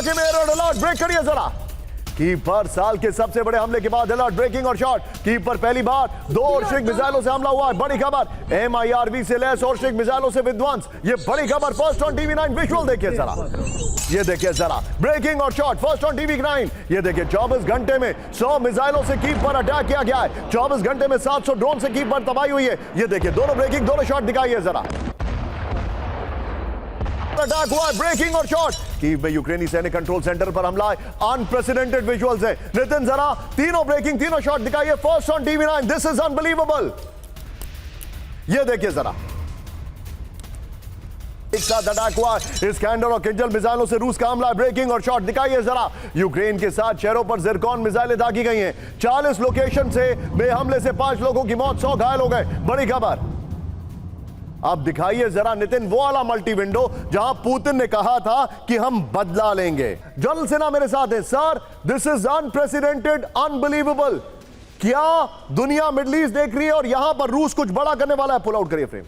इलाके में red alert, break करिए जरा। कीपर साल के सबसे बड़े हमले के बाद अलर्ट, ब्रेकिंग और शॉट। कीपर पहली बार 2 ऑर्शिक मिसाइलों से हमला हुआ है, बड़ी खबर। MIRV से लैस ऑर्शिक मिसाइलों से विध्वंस, ये बड़ी खबर। फर्स्ट ऑन TV9 विजुअल देखिए जरा, ये देखिए जरा, ब्रेकिंग और शॉट फर्स्ट ऑन TV9। ये देखिए 24 घंटे में 100 मिसाइलों से कीपर अटैक किया गया है। 24 घंटे में 700 ड्रोन से कीपर तबाही हुई है। ये देखिए दोनों ब्रेकिंग, दोनों शॉट दिखाइए जरा। अटैक हुआ है, ब्रेकिंग और शॉट। कीव में यूक्रेनी सैनिक कंट्रोल सेंटर पर हमला है, अनप्रेसिडेंटेड विजुअल्स है। नितिन जरा तीनों ब्रेकिंग, तीनों शॉट दिखाइए first on TV9। This is unbelievable. ये देखिए जरा, एक साथ अटैक हुआ है। इस्कैंडर और किंजल मिसाइलों से रूस का हमला है, ब्रेकिंग और शॉट दिखाइए जरा। यूक्रेन के 7 शहरों पर जिरकॉन मिसाइलें दागी गई हैं। 40 लोकेशन से बेहमले से 5 लोगों की मौत, 100 घायल हो गए, बड़ी खबर। अब दिखाइए जरा नितिन वो वाला मल्टी विंडो जहां पुतिन ने कहा था कि हम बदला लेंगे। जनरल सेना मेरे साथ है। Sir, this is unprecedented, unbelievable. क्या दुनिया मिडल ईस्ट देख रही है और यहां पर रूस कुछ बड़ा करने वाला है? पुल आउट करिए फ्रेम।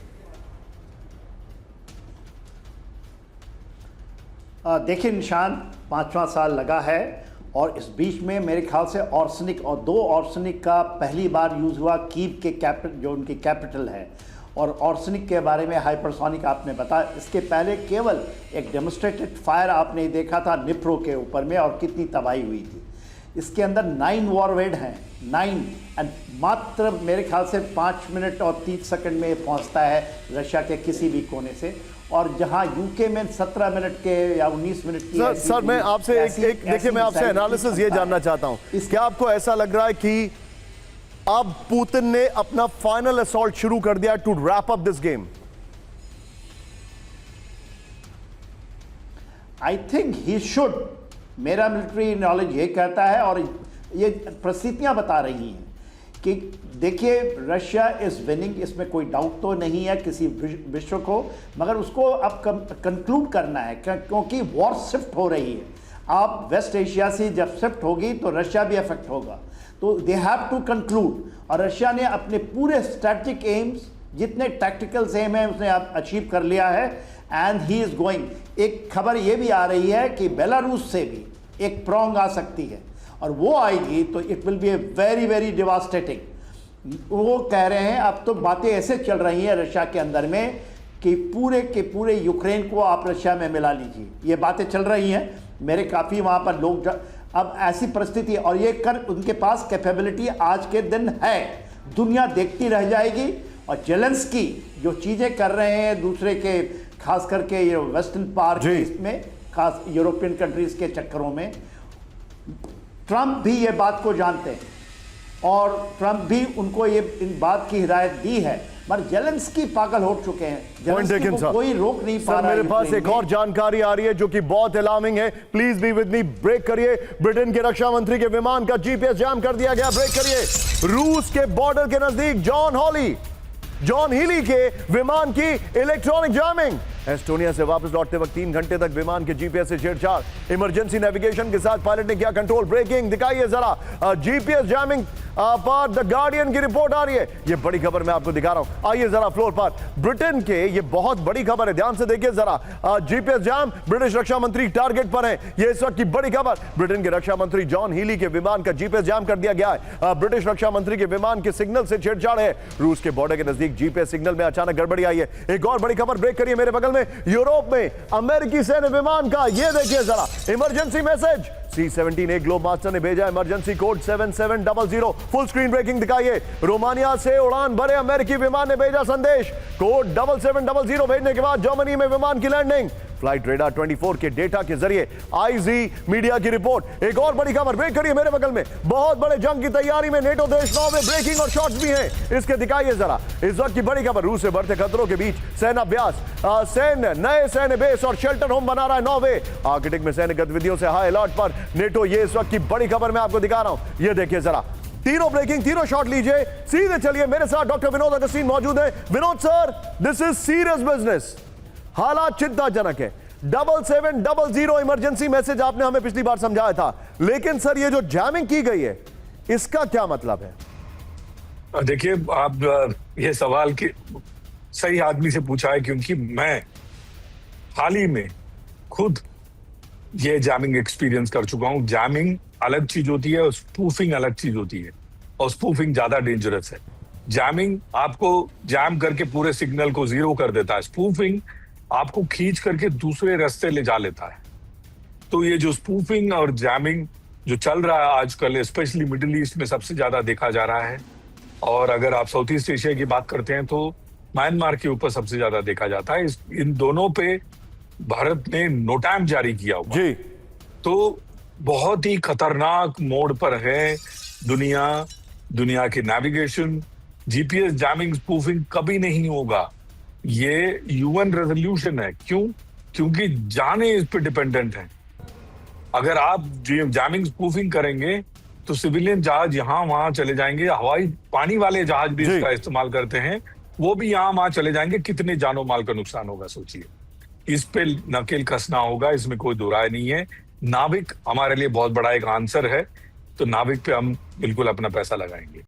देखिए निशान, 5वां साल लगा है और इस बीच में मेरे ख्याल से ऑर्सनिक और 2 ऑर्सनिक का पहली बार यूज हुआ कीव के कैपिटल, जो उनकी कैपिटल है। और ऑर्सनिक के बारे में हाइपरसोनिक आपने बताया। इसके पहले केवल एक डेमोन्स्ट्रेटेड फायर आपने देखा था निप्रो के ऊपर में, और कितनी तबाही हुई थी। इसके अंदर 9 वॉरवेड हैं, 9, एंड मात्र मेरे ख्याल से 5 मिनट और 30 सेकंड में पहुंचता है रशिया के किसी भी कोने से। और जहां यूके में 17 मिनट के या 19 मिनट की। सर मैं आपसे देखिए, मैं आपसे एनालिसिस ये जानना चाहता हूं, क्या आपको ऐसा लग रहा है कि अब पुतिन ने अपना फाइनल असॉल्ट शुरू कर दिया to wrap up this game? I think he should. मेरा मिलिट्री नॉलेज ये कहता है और ये परिस्थितियां बता रही हैं कि देखिए रशिया इज विनिंग, इसमें कोई डाउट तो नहीं है किसी विश्व को, मगर उसको अब कंक्लूड करना है क्योंकि वॉर शिफ्ट हो रही है। आप वेस्ट एशिया से जब शिफ्ट होगी तो रशिया भी अफेक्ट होगा, तो दे हैव टू कंक्लूड। और रशिया ने अपने पूरे स्ट्रैटेजिक एम्स, जितने टैक्टिकल एम है, उसने अचीव कर लिया है एंड ही इज गोइंग। एक खबर ये भी आ रही है कि बेलारूस से भी एक प्रॉन्ग आ सकती है, और वो आएगी तो it will be a very very devastating. वो कह रहे हैं, अब तो बातें ऐसे चल रही हैं रशिया के अंदर में कि पूरे के पूरे यूक्रेन को आप रशिया में मिला लीजिए, ये बातें चल रही हैं। मेरे काफ़ी वहाँ पर लोग, अब ऐसी परिस्थिति, और ये कर उनके पास कैपेबिलिटी आज के दिन है। दुनिया देखती रह जाएगी। और जेलेंस्की जो चीज़ें कर रहे हैं दूसरे के, खास करके ये वेस्टर्न पार्ट में, खास यूरोपियन कंट्रीज के चक्करों में, ट्रंप भी ये बात को जानते हैं और ट्रंप भी उनको ये इन बात की हिदायत दी है, मगर जेलेंस्की पागल हो चुके हैं। जेलेंस्की को कोई रोक नहीं पा रहा है। मेरे पास एक और जानकारी आ रही है जो कि बहुत अलार्मिंग है, please be with me. Break करिए। ब्रिटेन के रक्षा मंत्री के विमान का GPS जाम कर दिया गया, ब्रेक करिए। रूस के बॉर्डर के नजदीक जॉन हीली के विमान की इलेक्ट्रॉनिक जामिंग। एस्टोनिया से वापस लौटते वक्त 3 घंटे तक विमान के GPS से छेड़छाड़, इमरजेंसी नेविगेशन के साथ पायलट ने किया कंट्रोल, ब्रेकिंग दिखाइए जरा। GPS जैमिंग पर द गार्डियन की रिपोर्ट आ रही है, ये बड़ी खबर मैं आपको दिखा रहा हूं। आइए जरा फ्लोर पर। ब्रिटेन के, ये बहुत बड़ी खबर है, ध्यान से देखिए जरा। GPS जैम, ब्रिटिश रक्षा मंत्री टारगेट पर हैं, ये इस वक्त की बड़ी खबर। ब्रिटेन के रक्षा मंत्री जॉन हीली के विमान का GPS जैम कर दिया गया है। ब्रिटिश रक्षा मंत्री के विमान के सिग्नल से छेड़छाड़ है। रूस के बॉर्डर के नजदीक GPS सिग्नल में अचानक गड़बड़ी आई है। एक और बड़ी खबर, ब्रेक करिए मेरे बगल में। यूरोप में अमेरिकी सैन्य विमान का, ये देखिए जरा, इमरजेंसी मैसेज। C-17 एक ग्लोब मास्टर ने भेजा emergency code 7700। Full screen breaking दिखाइए। रोमानिया से उड़ान भरे अमेरिकी विमान ने भेजा संदेश, कोड 7700 भेजने के बाद जर्मनी में विमान की लैंडिंग। फ्लाइट रेडार 24 के डेटा के जरिए आईजी मीडिया की रिपोर्ट। एक और बड़ी खबर, ब्रेक करिए मेरे बगल में। बहुत बड़े जंग की तैयारी में नेटो देश नॉर्वे, ब्रेकिंग और शॉट्स भी हैं, इसके दिखाइए जरा। इस वक्त की बड़ी खबर, रूस से बढ़ते खतरों के बीच सेनाभ्यास, नए सैन्य बेस और शेल्टर होम बना रहा है नॉर्वे। आर्कटिक में सैन्य गतिविधियों से हाई अलर्ट पर नेटो, ये इस वक्त की बड़ी खबर मैं आपको दिखा रहा हूं, ये देखिए जरा। तीनों ब्रेकिंग, तीनों शॉट लीजिए, सीधे चलिए। मेरे साथ डॉक्टर विनोद अगस्तीन मौजूद है। Vinod sir, this is serious business, हालात चिंताजनक है। 7700 इमरजेंसी मैसेज आपने हमें पिछली बार समझाया था, लेकिन सर ये जो जैमिंग की गई है, इसका क्या मतलब है? देखिए, आप ये सवाल की सही आदमी से पूछा है, क्योंकि मैं हाल ही में खुद ये जैमिंग एक्सपीरियंस कर चुका हूँ। जैमिंग अलग चीज होती है और स्पूफिंग अलग चीज होती है, और स्पूफिंग ज्यादा डेंजरस है। जैमिंग आपको जैम करके पूरे सिग्नल को जीरो कर देता है, स्पूफिंग आपको खींच करके दूसरे रास्ते ले जा लेता है। तो ये जो स्पूफिंग और जैमिंग जो चल रहा है आजकल, स्पेशली मिडिल ईस्ट में सबसे ज्यादा देखा जा रहा है। और अगर आप साउथ ईस्ट एशिया की बात करते हैं तो म्यांमार के ऊपर सबसे ज्यादा देखा जाता है। इन दोनों पे भारत ने नोटैम जारी किया हुआ, जी तो बहुत ही खतरनाक मोड पर है दुनिया की नेविगेशन। जीपीएस जैमिंग स्पूफिंग कभी नहीं होगा, ये यूएन रेजोल्यूशन है। क्यों? क्योंकि जाने इस पे डिपेंडेंट है। अगर आप जैमिंग स्पूफिंग करेंगे तो सिविलियन जहाज यहाँ वहां चले जाएंगे, हवाई पानी वाले जहाज भी इसका इस्तेमाल करते हैं, वो भी यहाँ वहां चले जाएंगे। कितने जानो माल का नुकसान होगा सोचिए। इस पे नकेल कसना होगा, इसमें कोई दो राय नहीं है। नाविक हमारे लिए बहुत बड़ा एक आंसर है, तो नाविक पे हम बिल्कुल अपना पैसा लगाएंगे।